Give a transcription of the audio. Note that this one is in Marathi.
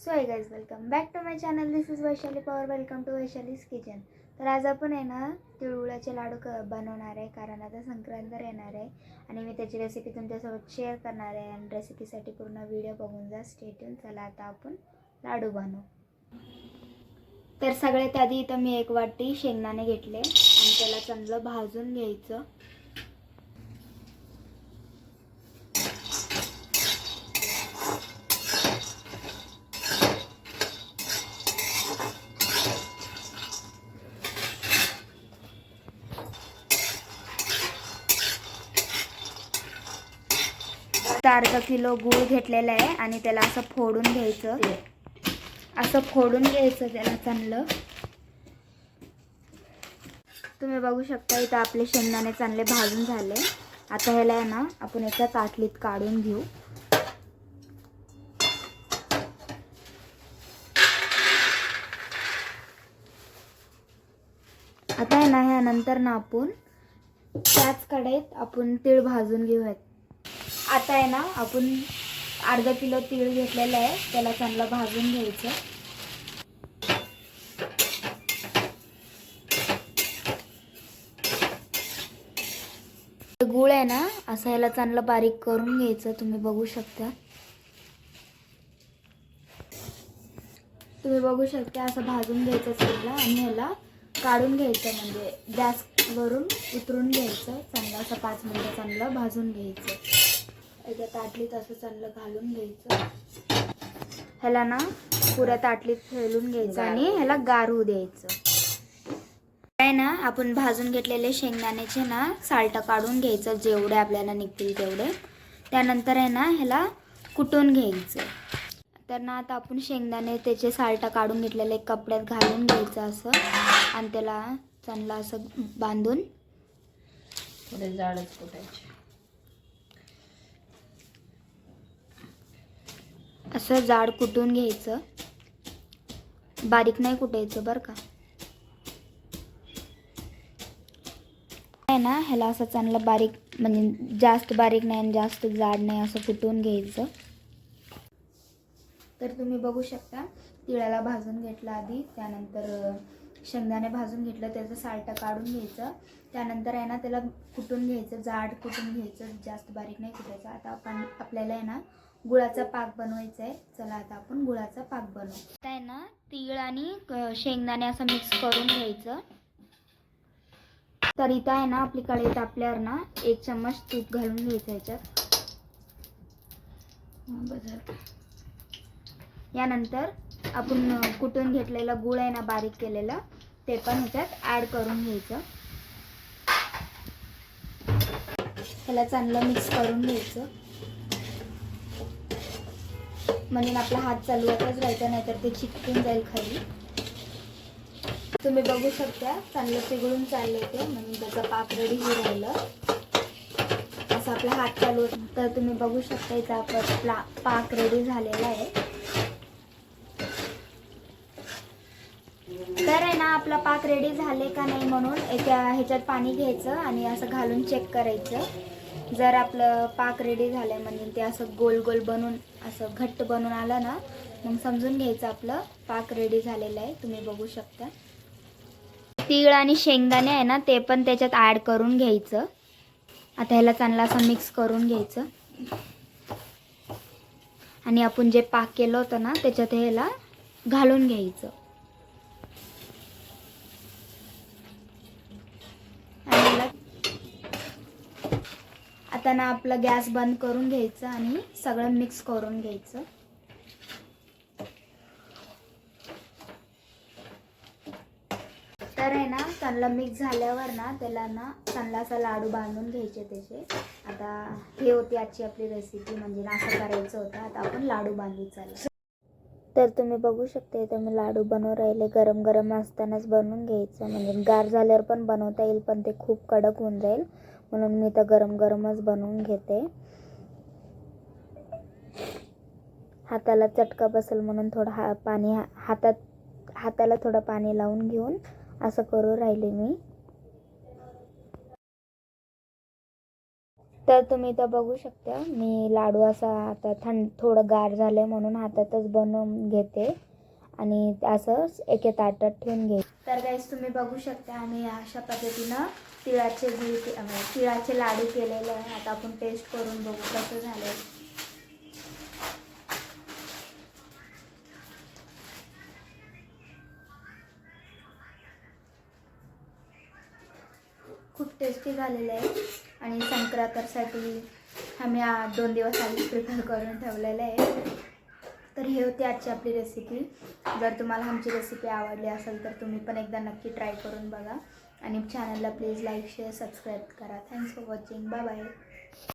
So hi guys, welcome back to my channel. This is Vaishali Pawar. Welcome to Vaishali's kitchen. तर आज आपण आहे ना तिळगुळाचे लाडू बनवणार आहे, कारण आता संक्रांत येणार आहे आणि मी त्याची रेसिपी तुमच्यासोबत शेअर करणार आहे. आणि रेसिपीसाठी पूर्ण व्हिडिओ बघून जा, स्टे ट्यून. चला आता आपण लाडू बनवू. तर सगळ्यात आधी इथं मी 1 वाटी शेंगदाणे घेतले आणि त्याला चांगलं भाजून घ्यायचं. अर्धा किलो गूळ घेतलेला आहे आणि त्याला असं फोडून घ्यायचं. त्याला चांगलं. तुम्ही बघू शकता इथं आपले शेंगदाणे चांगले भाजून झाले. आता ह्याला आहे ना आपण एका ताटलीत काढून घेऊ. आता आहे ना ह्यानंतर ना आपण त्याच कढईत आपण तीळ भाजून घेऊयात. आता आहे ना आपण अर्धा किलो तीळ घेतलेलं आहे, त्याला चांगलं भाजून घ्यायचं. गूळ आहे ना असं ह्याला चांगलं बारीक करून घ्यायचं. तुम्ही बघू शकता असं भाजून घ्यायचं चांगलं आणि ह्याला काढून घ्यायचं, म्हणजे गॅसवरून उतरून घ्यायचं. चांगलं असं 5 मिनिटं चांगलं भाजून घ्यायचं. एका ताटलीत असं चांगलं घालून घ्यायचं. ह्याला ना पुऱ्या ताटलीत फेलून घ्यायचं आणि ह्याला गार होऊ द्यायचं. काय ना आपण भाजून घेतलेले शेंगदाण्याचे ना साल्ट काढून घ्यायचं, जेवढे आपल्याला निघतील तेवढे. त्यानंतर आहे ना ह्याला कुटून घ्यायचं. तर ना आता आपण शेंगदाणे त्याचे साल्ट काढून घेतलेले कपड्यात घालून घ्यायचं असं, आणि त्याला चांगलं असं बांधून थोडे जाडच कुटायचे. असं जाड कुटून घ्यायचं, बारीक नाही कुटायचं बरं का. आहे ना ह्याला असं चांगलं बारीक, म्हणजे जास्त बारीक नाही आणि जास्त जाड नाही, असं कुटून घ्यायचं. तर तुम्ही बघू शकता तिळाला भाजून घेतलं आधी, त्यानंतर शेंगदाणे भाजून घेतलं, त्याचं साल्ट काढून घ्यायचं. त्यानंतर आहे ना त्याला कुटून घ्यायचं, जाड कुटून घ्यायचं, जास्त बारीक नाही कुटायचं. आता आपल्याला आहे ना गुळाचा पाक बनवायचा आहे. चला आता आपण गुळाचा पाक बनवू. आता आहे ना तीळ आणि शेंगदाणे असं मिक्स करून घ्यायचं. तर इथं आहे ना आपली कढई तापल्यावर ना 1 चम्मच तूप घालून घ्यायचं ह्याच्यात. यानंतर आपण कुटून घेतलेला गूळ आहे ना बारीक केलेला, ते पण ह्याच्यात ॲड करून घ्यायचं. त्याला चांगलं मिक्स करून घ्यायचं, म्हणजे आपला हात चालवतच राहायचा, नाहीतर ते चिकटून जाईल खाली. तुम्ही बघू शकता चांगलं पिघळून चाललंय ते, म्हणजे त्याचा पाक रेडी होऊन राहिलं. असं आपला हात चालवत. तर तुम्ही बघू शकता इथं आपला पाक रेडी झालेला आहे. तर आहे ना आपला पाक रेडी झाले का नाही म्हणून ह्याच्यात पाणी घ्यायचं आणि असं घालून चेक करायचं. जर आपलं पाक रेडी झालं म्हणजे ते असं गोल गोल बनून असं घट्ट बनून आलं ना, मग समजून घ्यायचं आपलं पाक रेडी झालेलं आहे. तुम्ही बघू शकता तीळ आणि शेंगदाणे आहे ना ते पण त्याच्यात ॲड करून घ्यायचं. आता ह्याला चांगलं असं मिक्स करून घ्यायचं आणि आपण जे पाक केलं होतं ना त्याच्यात ह्याला घालून घ्यायचं. आता ना आपला गॅस बंद करून घ्यायचं आणि सगळं मिक्स करून घ्यायचं. तर आहे ना चांगलं मिक्स झाल्यावर ना त्याला ना चांगला असा लाडू बांधून घ्यायचे त्याचे. आता हे होती आजची आपली रेसिपी, म्हणजे असं करायचं होतं. आता आपण लाडू बांधू. चालू. तर तुम्ही बघू शकता इथं मी लाडू बनवून राहिले. गरम गरम असतानाच बनवून घ्यायचं, म्हणजे गार झाल्यावर पण बनवता येईल, पण ते खूप कडक होऊन जाईल, म्हणून मी तर गरम गरमच बनवून घेते. हाताला चटका बसेल म्हणून थोडं पाणी हाताला थोडं पाणी लावून घेऊन असं करू राहिले मी. तर तुम्ही इथं बघू शकता मी लाडू असा आता थोडं गार झालं आहे म्हणून हातातच बनवून घेते आणि असं एके ताटात ठेवून घे. तर गाईस तुम्ही बघू शकता आम्ही अशा पद्धतीनं तिळाचे लाडू केलेले आहे. आता आपण टेस्ट करून बघू कसं झालं आहे. खूप टेस्टी झालेलं आहे आणि संक्रांतीसाठी आम्ही 2 दिवस आधी प्रिपेअर करून ठेवलेलं आहे. तर ही होती आजची आपली रेसिपी. जर तुम्हाला आमची रेसिपी आवडली असेल तर तुम्ही पण एकदा नक्की ट्राय करून बघा आणि चॅनलला प्लीज लाईक शेअर सबस्क्राईब करा. Thanks for watching. Bye bye.